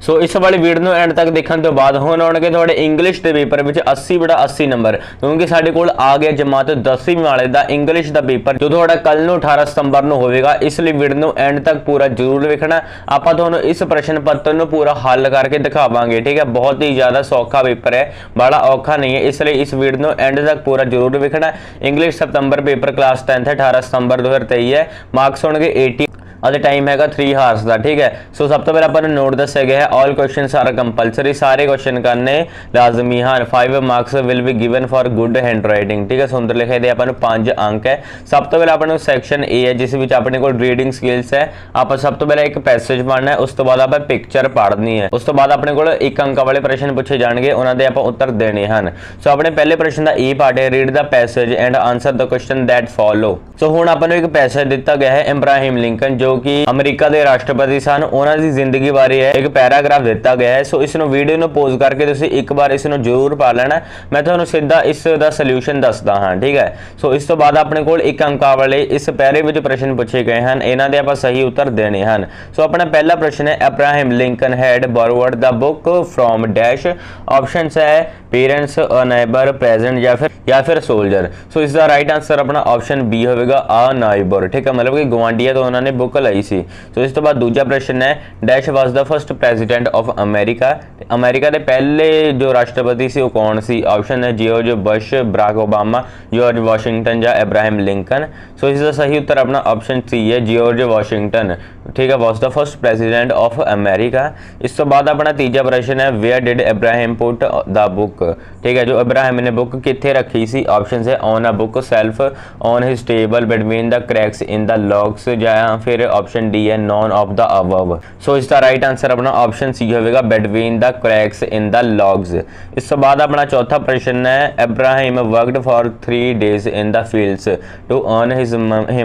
सो इस वाली वीडियो ਨੂੰ एंड तक देखने तो बाद ਹੁਣ ਆਉਣਗੇ ਤੁਹਾਡੇ इंग्लिश के पेपर ਵਿੱਚ 80/80 नंबर, क्योंकि ਸਾਡੇ ਕੋਲ आ गया जमात 10वीं वाले ਦਾ इंग्लिश ਦਾ पेपर जो ਤੁਹਾਡਾ ਕੱਲ ਨੂੰ 18 ਸਤੰਬਰ ਨੂੰ ਹੋਵੇਗਾ। ਇਸ ਲਈ वीडियो ਨੂੰ एंड तक पूरा जरूर ਵੇਖਣਾ। ਆਪਾਂ ਤੁਹਾਨੂੰ ਇਸ ਪ੍ਰਸ਼ਨ ਪੱਤਰ ਨੂੰ पूरा हल करके दिखावांगे, ठीक है। बहुत ही ज़्यादा सौखा पेपर है, बड़ा औखा नहीं है, इसलिए इस वीडियो ਨੂੰ एंड तक पूरा जरूर ਵੇਖਣਾ। इंग्लिश सितंबर पेपर क्लास 10 है, 18 सितंबर 2023 है। मार्क्स होंगे 80 और टाइम हैगा 3 हावर्स का, ठीक है। सो सब तो पहले अपन नोट दस्या गया है ऑल क्वेश्चन आर कंपलसरी, सारे क्वेश्चन करने लाजमी हैं। 5 marks will be given for good hand writing, ठीक है। सुंदर लिखे दे अपन 5 अंक है। सब तो पहले अपन सैक्शन ए है जिस विच अपने को रीडिंग स्किल्स है। आप सब तो पहले एक पैसेज पढ़ना है, उस तो बाद आप पिक्चर पढ़नी है, उस तो बाद अपने को 1 अंक वाले प्रश्न पूछे जाएंगे, उन्होंने आप उत्तर देने हैं। सो अपने पहले प्रश्न का ए पार्ट है read the passage and answer the question that follow. So हुण अपन एक पैसेज दिता गया है इब्राहिम लिंकन जो कि अमेरिका के राष्ट्रपति सन, उन्हों की जिंदगी बारे है एक पैराग्राफ दिता गया है। सो इस वीडियो में पॉज करके तुसीं एक बार इस जरूर पढ़ लेना। मैं तुहानूं सीधा इसका सल्यूशन दसदा हाँ, ठीक है। सो इस तो बाद अपने को 1 अंक वाले इस पैरे में प्रश्न पूछे गए हैं, इन्हां दे आपां सही उत्तर देने हैं। सो अपना पहला प्रश्न है Abraham Lincoln had borrowed the book from dash. Options है पेरेंट्स, अ नेबर, प्रेजेंट या फिर सोल्जर। सो इसका राइट आंसर अपना ऑप्शन बी होगा अ नेबर, ठीक है। मतलब कि गवांढिया तो उन्होंने बुक लाई सी। सो इस तो बाद दूसरा प्रश्न है dash was the first president of America. America के पहले जो राष्ट्रपति से वो कौन सी? ऑप्शन है George Bush, Barack Obama, George Washington या अब्राहम लिंकन। सो इसका सही उत्तर अपना ऑप्शन सी है जॉर्ज वाशिंगटन, ठीक है, was the first president of America. इस तो बाद अपना तीसरा प्रश्न है where did Abraham put the book, ठीक है। जो अब्राहम ने बुक कितने रखी सी? ऑप्शन है on a book shelf, on his table, between the cracks in the locks या फिर ऑप्शन डी है none of the above. So इसका राइट आंसर अपना ऑप्शन सी होगा between the cracks in the logs. इस तो बाद अपना चौथा प्रश्न है Abraham worked for 3 days in the fields to earn his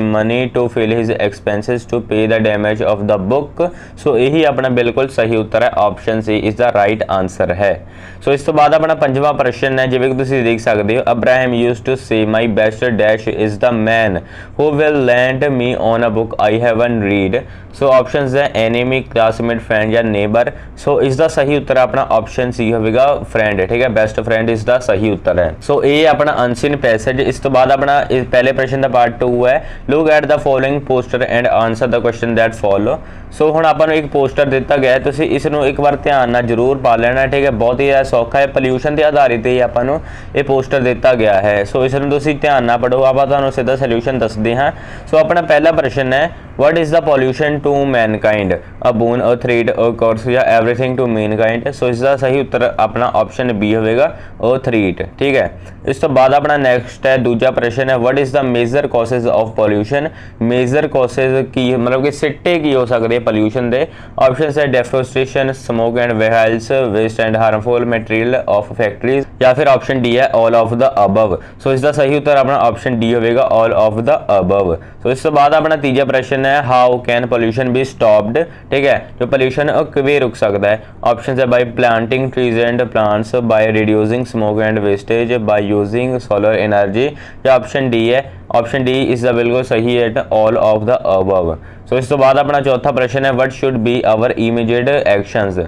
money to fill his expenses to pay the damage of the book. So यही अपना बिल्कुल सही उत्तर है, option C is the right answer है। सो इस तो बाद अपना 5वां प्रश्न है जिवें कि तुसीं देख सकते हो अब्राहम यूज्ड टू से my best dash is the man who will land me on a book I haven't read. So options है एनिमी, क्लासमेट, फ्रेंड या नेबर। सो इसका सही उत्तर अपना ऑप्शन सी होगा फ्रेंड, ठीक है, बेस्ट फ्रेंड इसका सही उत्तर है। सो ये अपना अनसीन पैसेज। इस तो बाद अपना पहले प्रश्न का पार्ट 2 है look at the following poster and answer the question that follow. So हुण आपां नूं एक पोस्टर दिता गया है, तुसीं इस नूं एक बार ध्यान नाल जरूर पा लेना, ठीक है। बहुत ही सौखा है, पोल्यूशन के आधारित ही आपां नूं ये पोस्टर दिता गया है। सो इस नूं तुसीं ध्यान नाल पढ़ो, आपां तुहानूं सीधा सल्यूशन दसदे हां। सो अपना पहला प्रश्न है what is the pollution to mankind? A boon, a threat, a curse या एवरीथिंग टू मैनकाइंड। सो इसका सही उत्तर अपना ऑप्शन बी होगा अ थ्रीड, ठीक है। इस तो बाद अपना नेक्स्ट है दूसरा प्रश्न है what is the major causes of pollution? Major causes की मतलब कि सिट्टे की हो सकते हैं पॉल्यूशन दे। ऑप्शन है deforestation, smoke and vehicles, waste and harmful material of factories या फिर ऑप्शन डी है all of the above. So इसका सही उत्तर अपना ऑप्शन डी होगा all of the above. So इस तो बाद अपना तीसरा प्रश्न है how can pollution be stopped, ठीक है। जो पोल्यूशन किवें रुक सकता है? ऑप्शन है by planting trees and plants, by reducing smoke and wastage, by using solar energy या ऑप्शन डी है ऑप्शन डी इज द बिल्कुल सही है all of the above. So इस तो बाद अपना चौथा प्रश्न है what should be our immediate actions.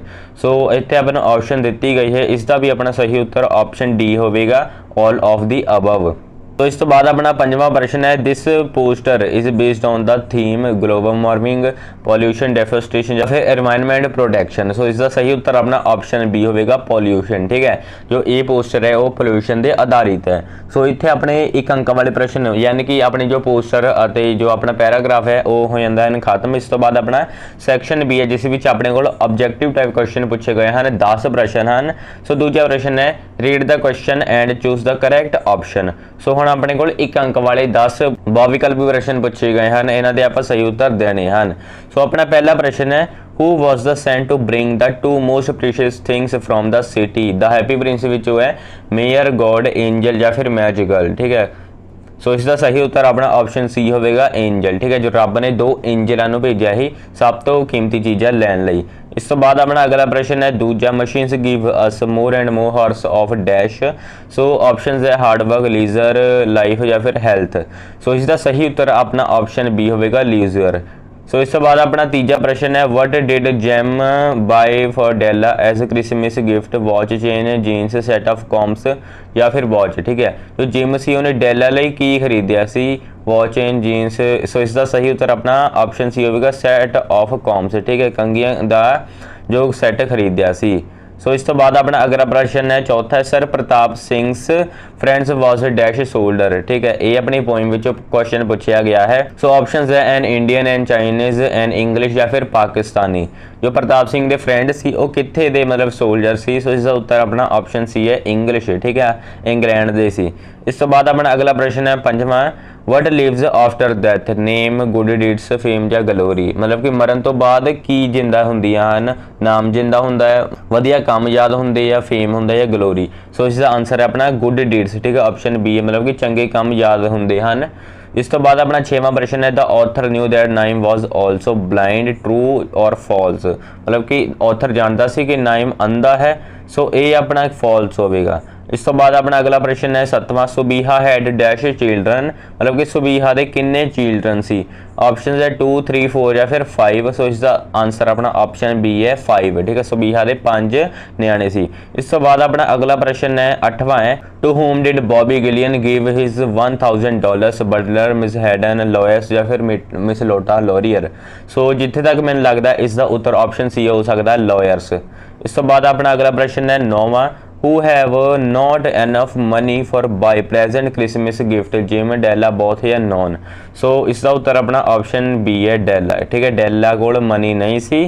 So इतने अपन ऑप्शन दी गई है, इसका भी अपना सही उत्तर ऑप्शन डी होगा ऑल ऑफ द अबव। तो इस तो बाद अपना 5वां प्रश्न है this poster is based on the theme global warming, pollution, deforestation या फिर एनवायरनमेंट प्रोटेक्शन। सो इसका सही उत्तर अपना ऑप्शन बी होगा पॉल्यूशन, ठीक है। जो ये पोस्टर है वो पॉल्यूशन के आधारित है। सो इतने अपने 1 अंक वाले प्रश्न यानी कि अपने जो पोस्टर और जो अपना पैराग्राफ है वो हो जाता है खत्म। इस तो बाद अपना सैक्शन बी है जिस अपने को ऑब्जेक्टिव टाइप क्वेश्चन पूछे गए हैं, 10 प्रश्न हैं। सो दूसरा प्रश्न है read the question and choose the correct option. So हुण अपने को 1 अंक वाले 10 बहुविकल्पी प्रश्न पूछे गए हैं, इन्हां दे आपां सही उत्तर देने हैं। सो अपना पहला प्रश्न है who was the sent to bring the 2 most precious things from the city? The happy prince which है मेयर, गॉड, एंजल या फिर मैजिकल, ठीक है। सो इसका सही उत्तर अपना ऑप्शन सी होगा एंजल, ठीक है। जो रब ने 2 एंजलों भेजा ही सब तो कीमती चीज़ा लैन लई। इस तो बाद अपना अगला प्रश्न है दूजा machines give us more and more hours of dash. So option है हार्डवर्क, लीजर, लाइफ या फिर हेल्थ। सो इसका सही उत्तर अपना ऑप्शन बी होगा लीजर। सो इस तो बाद अपना तीजा प्रश्न है what did Jim buy for Della as Christmas gift watch chain jeans set of combs या फिर वॉच। ठीक है, तो जिम सी उन्हें डेला ਲਈ ਕੀ ਖਰੀਦਿਆ ਸੀ वॉच चेन जीन्स। सो इसका सही उत्तर अपना ऑप्शन सी होगा सैट ऑफ कॉम्स। ठीक है, कंघियां ਦਾ जो सैट खरीदਿਆ ਸੀ। सो इस तो बाद अपना अगला प्रश्न है चौथा है sir Pratap Singh friends was dash soldier. ठीक है, ये अपनी पोइम विच क्वेश्चन पूछा गया है। सो ऑप्शंस है an Indian an Chinese an English या फिर पाकिस्तानी। जो प्रताप सिंह के फ्रेंड सी वो कित्थे दे मतलब सोल्जर सी। सो इसका उत्तर अपना ऑप्शन सी है इंग्लिश। ठीक है, इंग्लैंड दे सी। इस तो बाद अपना अगला प्रश्न है पंजवां what lives after death name good deeds fame या गलोरी। मतलब कि मरण तो बाद की जिंदा ਹੁੰਦੀਆਂ ਹਨ, नाम जिंदा ਹੁੰਦਾ है, ਵਧੀਆ ਕੰਮ याद ਹੁੰਦੇ या फेम ਹੁੰਦਾ या गलोरी। सो इसका आंसर है अपना गुड डीड्स। ठीक है, ऑप्शन बी है, मतलब कि चंगे ਕੰਮ याद ਹੁੰਦੇ ਹਨ। इस तो बाद अपना 6वां प्रश्न है the author knew that Naim was also blind true और फॉल्स। मतलब कि ऑथर जानता सी कि नाइम अंधा है। सो ये अपना फॉल्स होगा। इस तो बाद अपना अगला प्रश्न है 7वां सुबीहा हैड डैश चिल्ड्रन। मतलब कि सुबीहा दे किन्ने चिल्ड्रन सी। ऑप्शन है 2 3 4 या फिर 5। सो इसका आंसर अपना ऑप्शन बी है 5। ठीक है, सुबीहा दे 5 न्याणे सी। इस तो बाद अपना अगला प्रश्न है 8वां है to whom did Bobby Gillian give his $1000 butler miss Hayden Lois या फिर मिस लोटा लॉरियर। सो जिथे तक मैंने लगता है इसका उत्तर ऑप्शन सी हो सकता है लॉयर्स। इस तो बाद अपना अगला प्रश्न है 9वां who have not enough money for buy present Christmas gift Jim Della both या नॉन। सो इसका उत्तर अपना ऑप्शन बी है डेला। ठीक है, डेला कोल मनी नहीं सी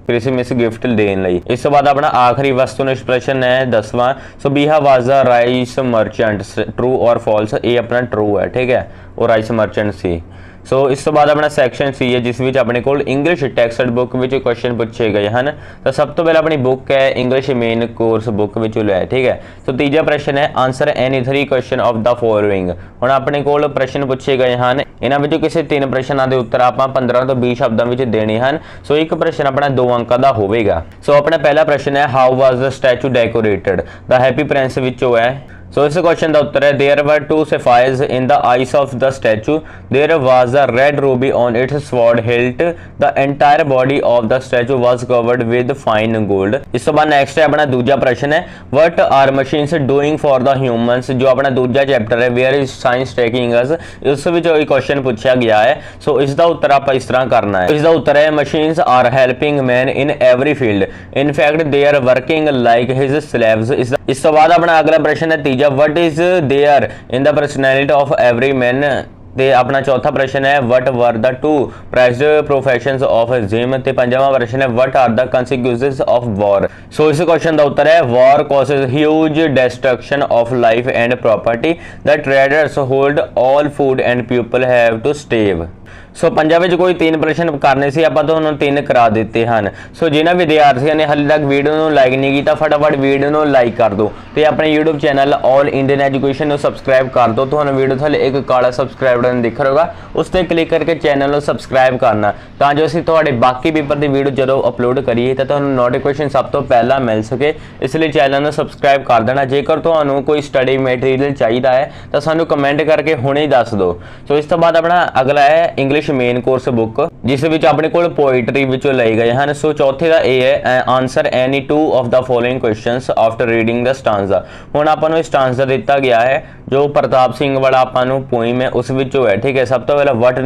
क्रिसमस गिफ्ट देने लई। इस तो बाद अपना आखिरी वस्तुनिष्ठ प्रश्न है 10वां सो बीहा was a rice merchant true और फॉल्स। ये अपना ट्रू है। ठीक है, और राइस मर्चेंट सी। सो इस तो बाद अपना सैक्शन सी है जिस विच अपने कोल इंग्लिश टैक्सट बुक विच क्वेश्चन पूछे गए हैं। तो सब तो पहले अपनी बुक है English main course book which है। ठीक है, तो तीजा प्रश्न है answer any 3 question of the following. हुण अपने कोल प्रश्न पूछे गए हैं, इन्हां विचों किसी 3 प्रश्नों के उत्तर आप 15 तो 20 शब्दों में देने हैं। सो एक प्रश्न अपना 2 अंक का होगा। सो अपना पहला प्रश्न है how was the statue decorated. The happy Prince विचों है। सो इस क्वेश्चन का उत्तर है there were 2 sapphires in the eyes of the statue, there was a red ruby on its sword hilt, the entire body of the statue was covered with fine gold। इस तो बाद next है अपना दूसरा प्रश्न है what are machines doing for the humans। जो अपना दूसरा चैप्टर है where is science taking us, इस विच क्वेश्चन पूछा गया है। सो इसका उत्तर आप इस तरह करना है। इसका उत्तर है machines are helping man in every field, in fact they are working like his slaves। इस तो बाद अपना अगला प्रश्न है what is there in the personality of every man। ते अपना चौथा प्रश्न है what were the 2 prized professions of gym. ते पंजवां प्रश्न है what are the consequences of war। सो इस क्वेश्चन का उत्तर है war causes huge destruction of life and property, the traders hold all food and people have to starve। सो पंजाब में कोई 3 प्रश्न करने से आप 3 करा देते हैं। सो जिन्होंने विद्यार्थियों ने हाले तक वीडियो को लाइक नहीं किया फटाफट वीडियो को लाइक कर दो तो अपने YouTube channel all Indian education को सबसक्राइब कर दो। तो वीडियो थले एक काला सबसक्राइब बटन दिख रहा होगा, उस पर क्लिक करके चैनल को सबसक्राइब करना तो जो असीं तुहाडे बाकी पेपर की वीडियो जो अपलोड करिए तो तुहानूं नोटिफिकेशन सब तो पहला मिल सके, इसलिए चैनल को सबसक्राइब कर देना। जेकर तुहानूं कोई स्टडी मटीरियल चाहिए है तो सानूं कमेंट करके हुणे ही दस दो। सो इस तो बाद अपना अगला है इंग्लिश मेन कोर्स बुक जिस विच अपने कोल पोइट्री विचों लए गए हैं। सो चौथे का ए है answer any 2 of the following questions after reading the stanza. हुण आपां नूं स्टांजा दिता गया है जो प्रताप सिंह वाला आपां नूं पोइम है उस विचों है। ठीक है, सब तो पहला वट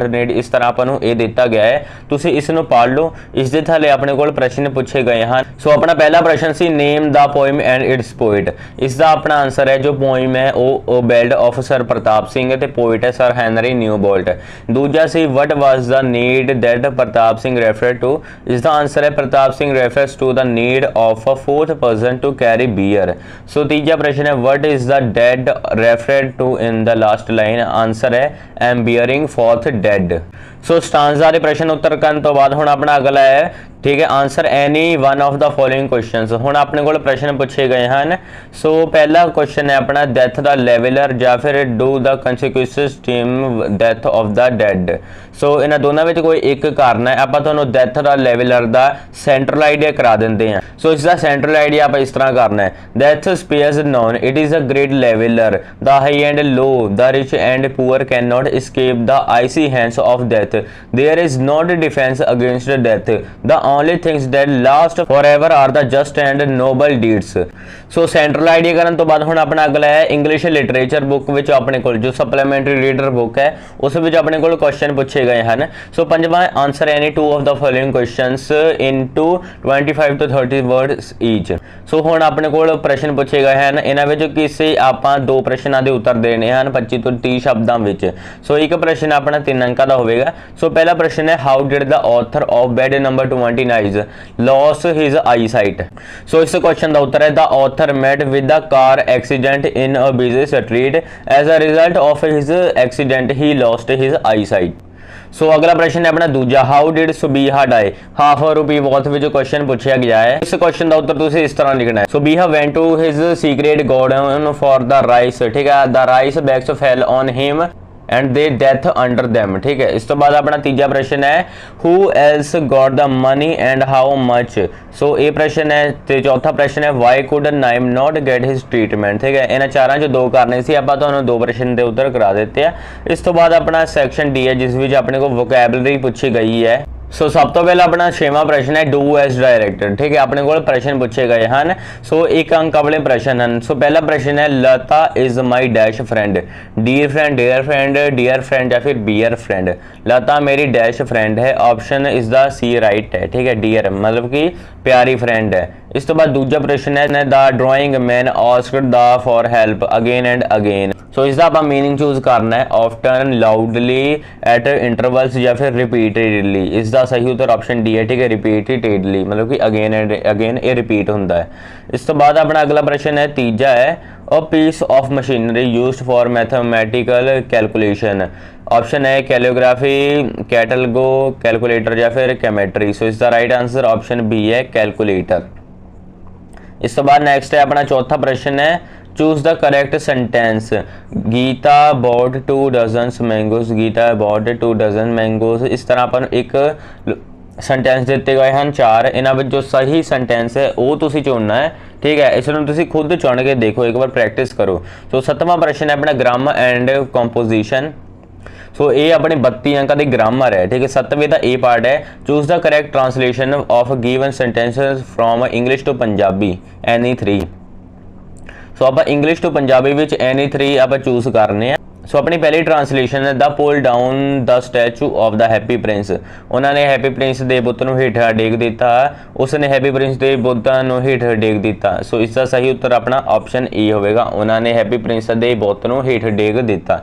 नीड इस तरह आपां नूं ये दिता गया है, तुसीं इस नूं पढ़ लो। इस दे थले अपने कोल प्रश्न पूछे गए हैं। सो अपना पहला प्रश्न सी name the poem and its poet. इसका अपना आंसर है जो पोइम है वो ballad of sir Pratap Singh ते पोइट है सर हैनरी न्यूबोल्ट। दूजा सी what was the need that Pratap Singh referred to। इसका आंसर है Pratap Singh refers to the need of a 4th person to carry beer। सो तीजा प्रश्न है what is the dead referred to in the last line। Answer है am bearing 4th dead। So stanza के प्रश्न उत्तर करने तो बाद हुण अपना अगला है ठीक है। Answer any one of the following questions. हुण अपने कोल प्रश्न पूछे गए हैं। सो पहला क्वेश्चन है अपना डेथ द लेवलर या फिर do the consequences team death of the dead. So इन्हां दोनों में कोई एक कारण है, आपां तुहानूं डेथ द लेवलर दा सेंट्रल आइडिया करा दिंदे हैं। सो इसका सेंट्रल आइडिया आप इस तरह करना है, death spares none it is a great leveller the high and low the rich and poor can not escape the icy hands of death there is not defence against death the only things that last forever are the just and noble deeds। So central idea करन तो बाद हुण अपना अगला है English literature book which अपने कोल जो supplementary reader book है उस विच अपने कोल क्वेश्चन पूछे गए हैं। सो पंजवां answer any two of the following questions into 25 to 30 words each. So हुण अपने कोल प्रश्न पूछे गए हैं, इन्हां विच किसी आपां दो प्रश्नां दे उत्तर देने हैं 25 ਤੋਂ 30 शब्दां विच। सो एक प्रश्न अपना 3 अंकां दा होवेगा। सो पहला प्रश्न है how did the author of bed number 29 loss his eye sight. So इस क्वेश्चन का उत्तर है the author met with the car accident in a busy street as a result of his accident he lost his eye sight. So अगला प्रश्न है अपना दूजा how did Subbiah die half a rupee worth which question पूछा गया है। इस question का उत्तर तुसीं इस तरह लिखना है Subbiah went to his secret garden for the rice. ठीक है, the rice bags fell on him and they death under them. ठीक है, इस तो बाद अपना तीजा प्रश्न है who else got the money and how much. So ये प्रश्न है। तो चौथा प्रश्न है why could Naim not get his treatment. ठीक है, इन्हां चारां चों दो करने सी, आपां तुहानूं दो प्रश्न के उत्तर करा दिते हैं। इस तो बाद अपना सैक्शन डी है जिस विच अपने को वोकैबलरी पूछी गई है। सो सब तो पहला अपना 6वां प्रश्न है डू एज डायरेक्टर। ठीक है, अपने को प्रश्न पूछे गए हैं। सो एक अंक वाले प्रश्न हैं। सो पहला प्रश्न है Lata is my dash friend dear friend या फिर बियर फ्रेंड। लता मेरी डैश फ्रेंड है, option is the C right है। ठीक है, डियर मतलब कि प्यारी फ्रेंड है। इस तो बाद दूसरा प्रश्न है the drowning man asked the for help again and again. So इसका आप मीनिंग चूज करना है ऑफ्टन लाउडली एट इंटरवल्स या फिर रिपीटेडली। इसका सही उत्तर ऑप्शन डी है। ठीक है, रिपीटेडली मतलब कि अगेन एंड अगेन ये रिपीट होता है। इस तो बाद अपना अगला प्रश्न है तीजा है a piece of machinery used for mathematical calculation. Option है कैलियोग्राफी कैटलगो कैलकुलेटर या फिर केमेट्री। सो इसका राइट आंसर ऑप्शन बी है कैलकुलेटर। इस तो बाद नेक्स्ट है अपना चौथा प्रश्न है choose the correct sentence Gita bought 2 dozens mangoes. Gita bought 2 dozen mangoes. इस तरह अपन एक सेंटेंस दिते गए हैं 4, इन्हां जो सही सेंटेंस है वो तुसीं चुनना है। ठीक है, इसनूं तुसीं खुद चुन के देखो, एक बार प्रैक्टिस करो। सो 7वां प्रश्न है अपना ग्रामर एंड कंपोजिशन। सो ये अपने 32 अंक की ग्रामर है। ठीक है, 7वें का ए पार्ट है choose the correct translation of given sentences from English to Punjabi any 3। So आप इंग्लिश टू पंजाबी विच एनी 3 आप चूज करने। सो अपनी पहली ट्रांसलेशन है the pull down the statue of the happy Prince. उन्होंने हैप्पी प्रिंस के बुत नूं हेठा डेग दिता, उसने हैप्पी प्रिंस के बुतां नूं हेठा डेग दिता। सो इसका सही उत्तर अपना ऑप्शन ए होगा, उन्होंने हैप्पी प्रिंस के बुत नूं हेठ डेग दिता।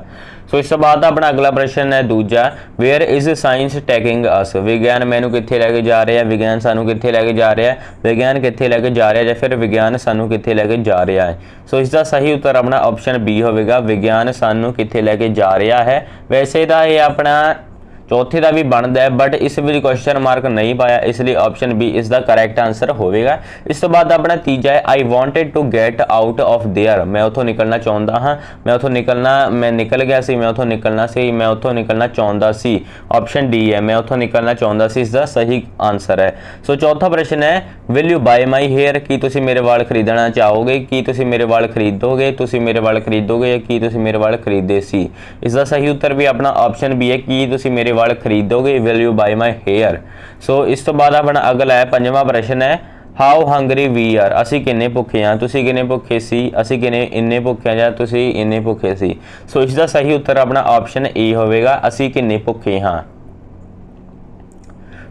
सो इस बाद अपना अगला प्रश्न है दूजा where is science taking us. विज्ञान मैनू कित्थे लैके जा रहा है, विज्ञान सानू कित्थे लैके जा रहा है, विज्ञान कित्थे लैके जा रहा है या फिर विज्ञान सानू कित्थे लैके जा रहा है। सो इसका सही उत्तर अपना ऑप्शन बी होगा, विज्ञान सानू कित्थे लैके जा रहा है। वैसे तो ये अपना चौथे का भी बनता है बट इस भी क्वेश्चन मार्क नहीं पाया, इसलिए ऑप्शन बी इसका करैक्ट आंसर होगा। इस तो बाद अपना तीजा है I wanted to get out of there. मैं उतों निकलना चाहता हाँ, मैं उतों निकलना मैं निकल गया सी, मैं उतों निकलना सी, मैं उतों निकलना चाहता सी। ऑप्शन डी है, मैं उतों निकलना चाहता सी, इसका सही आंसर है। सो चौथा प्रश्न है will you buy my hair. की तुसी मेरे वाल खरीदना चाहोगे, की तुसी मेरे वाल खरीदोगे, तुसी मेरे वाल खरीदोगे या की तुसी मेरे वाल खरीदे सी। इसका सही उत्तर भी अपना ऑप्शन बी है, की तुसी मेरे वाल खरीदोगे, will you buy my hair. So इस तो बाद अपना अगला है 5वां प्रश्न है हाउ हंगरी वी आर। असी किन्ने भुखे हाँ, तुसी किन्ने भुखे सी, असी किन्ने इन्ने भुखे हाँ, तुसी इन्ने भुखे सी। सो इसका सही उत्तर अपना ऑप्शन ए होगा, असी किन्ने भुखे हाँ।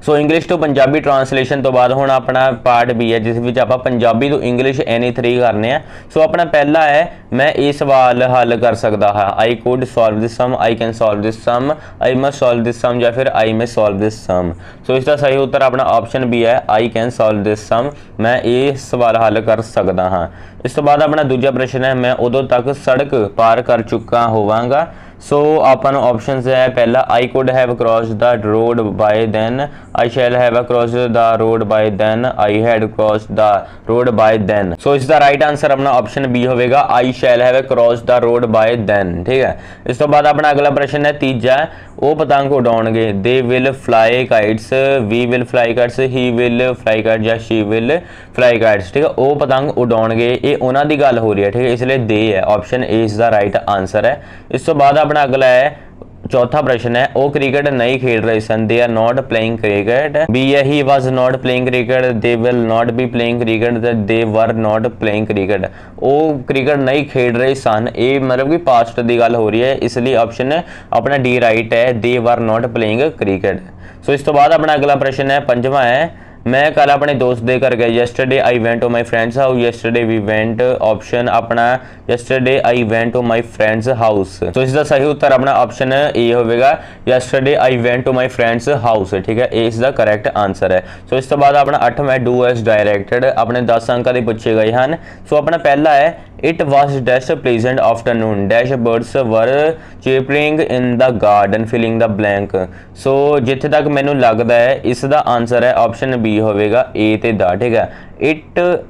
So English to Punjabi translation तो बाद हुण अपना पार्ट बी है जिस विच आपां पंजाबी टू इंग्लिश एनी 3 करने हैं। सो अपना पहला है मैं ये सवाल हल कर सकता हाँ, I could solve this sum, I can solve this sum, I must solve this sum या फिर आई मे सॉल्व दिस सम। सो इसका सही उत्तर अपना ऑप्शन बी है, आई कैन सॉल्व दिस सम, मैं ये सवाल हल कर सकता हाँ। इस तो बाद अपना दूजा प्रश्न है मैं उदों तक सड़क पार कर चुका होवांगा। सो अपन ऑप्शंस है पहला I could have cross the road by then, I shall have cross the road by then, I had cross the road by then. So इसका राइट आंसर अपना ऑप्शन बी होगा I shall have cross the road by then. ठीक है, इस तो बाद अपना अगला प्रश्न है तीजा, वो पतंग उड़ाउणगे, they will fly kites, we will fly kites, he will fly kites या शी विल फ्लाई काइट्स। ठीक है, वो पतंग उड़ाउणगे ये उन्हां दी गल हो रही है। ठीक है, इसलिए दे है, option A is the right answer है। इस तो बाद अपना अगला है चौथा प्रश्न है, वो क्रिकेट नहीं खेल रहे सन, they are not playing cricket, B है he was not playing cricket, they will not be playing cricket, they were not playing cricket. वो क्रिकेट नहीं खेल रहे सन, ये मतलब कि पास्ट की गल हो रही है, इसलिए ऑप्शन अपना डी राइट है, दे वर नॉट प्लेइंग क्रिकेट। सो इस तो बाद अपना अगला प्रश्न है पंजवा है, मैं कल अपने दोस्त दे घर गया, yesterday I went to my friends house, yesterday we went, option अपना yesterday I went to my friends house. तो इसका सही उत्तर अपना ऑप्शन ए होगा, yesterday I went to my friends house. ठीक है, ए इसका करेक्ट आंसर है। सो इस तो बाद अपना 8वां डू एज डायरेक्टेड, अपने 10 अंक के पूछे गए हैं। सो अपना पहला है, it was dash pleasant afternoon, dash birds were chirping in the garden, filling the blank. So जिथे तक मैनू लगता है इसका आंसर है ऑप्शन बी होगा ए ते द। ठीक है,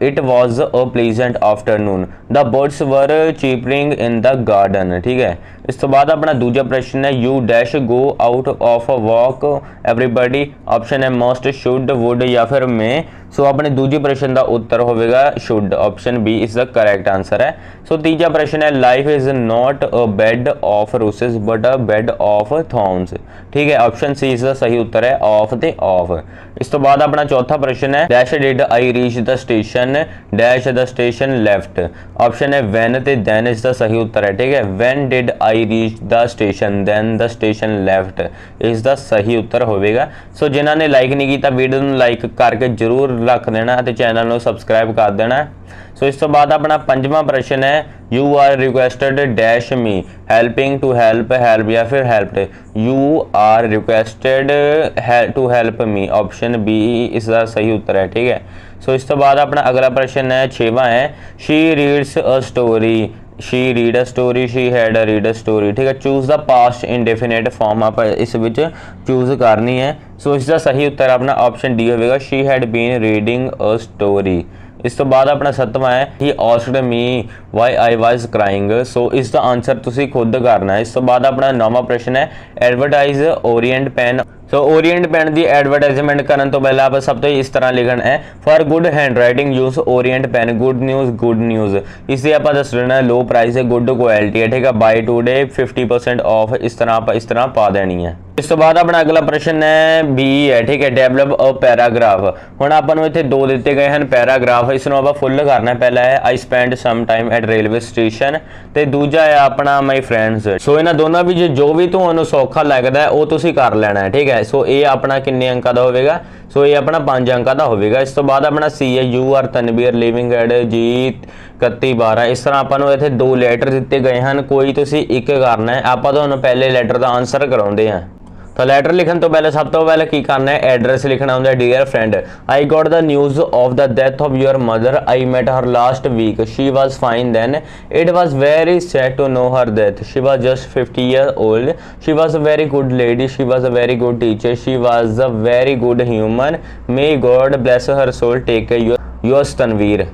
it was a pleasant afternoon, the birds were chirping in the garden। ठीक है, इस तो बाद अपना दूसरा प्रश्न है, you dash go out of a walk everybody, option है must, should, would या फिर may। सो अपने दूसरे प्रश्न का उत्तर होगा should, option B is the correct answer है। सो तीजा प्रश्न है, life is not a bed of roses but a bed of thorns. ठीक है, ऑप्शन सी इज द सही उत्तर है, ऑफ ते ऑफ। इस तो बाद अपना चौथा प्रश्न है, dash did I reach the station, dash the station left, option है व्हेन ते देन इज द सही उत्तर है। ठीक है, when did I reach the station then the station left is the सही उत्तर होगा। सो जिन्होंने ने लाइक नहीं किया वीडियो को लाइक करके जरूर रख देना ते चैनल को सबसक्राइब कर देना। सो इस तो बाद अपना 5वां प्रश्न है, you are requested dash me, helping to help, help या फिर helped, you are requested to help me, option B इसका सही उत्तर है। ठीक है, सो इस तो बाद अपना अगला प्रश्न है 6वां है, she reads a story, she read a story, she had a read a story. ठीक है, choose the past indefinite form आप इस विच चूज करनी है। सो इसका सही उत्तर अपना ऑप्शन डी होगा, she had been reading a story. इस तो बाद अपना 7वां है, he asked me why I was crying. So इसका आंसर तुसी खुद करना है। इस तो बाद अपना 9वां प्रश्न है, एडवरटाइज ओरिएंट पेन। सो ओरिएंट पेन की एडवरटाइजमेंट करने तो पहले आप सब तो इस तरह लिखना है, for good handwriting use Orient pen, good news. इसे आप दस देना लो प्राइस है, गुड क्वालिटी है। ठीक है, बाय टूडे 50% ऑफ, इस तरह आप इस तरह पा देनी है। इस तो बाद अपना अगला प्रश्न है बी है। ठीक है, डेवलप अ पैराग्राफ। हुण आपां नूं इत्थे दो दिते गए हैं पैराग्राफ, इसनूं आपां फुल करना है। पहला है I spend some time at railway station, ते दूजा है अपना माई फ्रेंड्स। सो इन्हां दोनों भी जो भी तुहानूं सौखा लगता है वो तुसीं कर लेना है। ठीक है, सो ये अपना किन्ने अंक का होगा, सो ये अपना 5 अंक का होगा। इस तो बाद अपना सी है, you are Tanvir living at G 3112। इस तरह आपां नूं इत्थे 2 लैटर दिते गए हैं, कोई तुसीं एक करना है। आपां तुहानूं पहले लैटर का आंसर कराउंदे हैं। तो लैटर लिखने तो पहले सब तो पहले की करना है, एड्रैस लिखना होंगे, dear friend I got the news of the death of your mother, I met her last week, she was fine then, it was very sad to know her death, she was just 50 years old, she was a very good lady, she was a very good teacher, she was a very good human, may God bless her soul, take care yours Tanveer.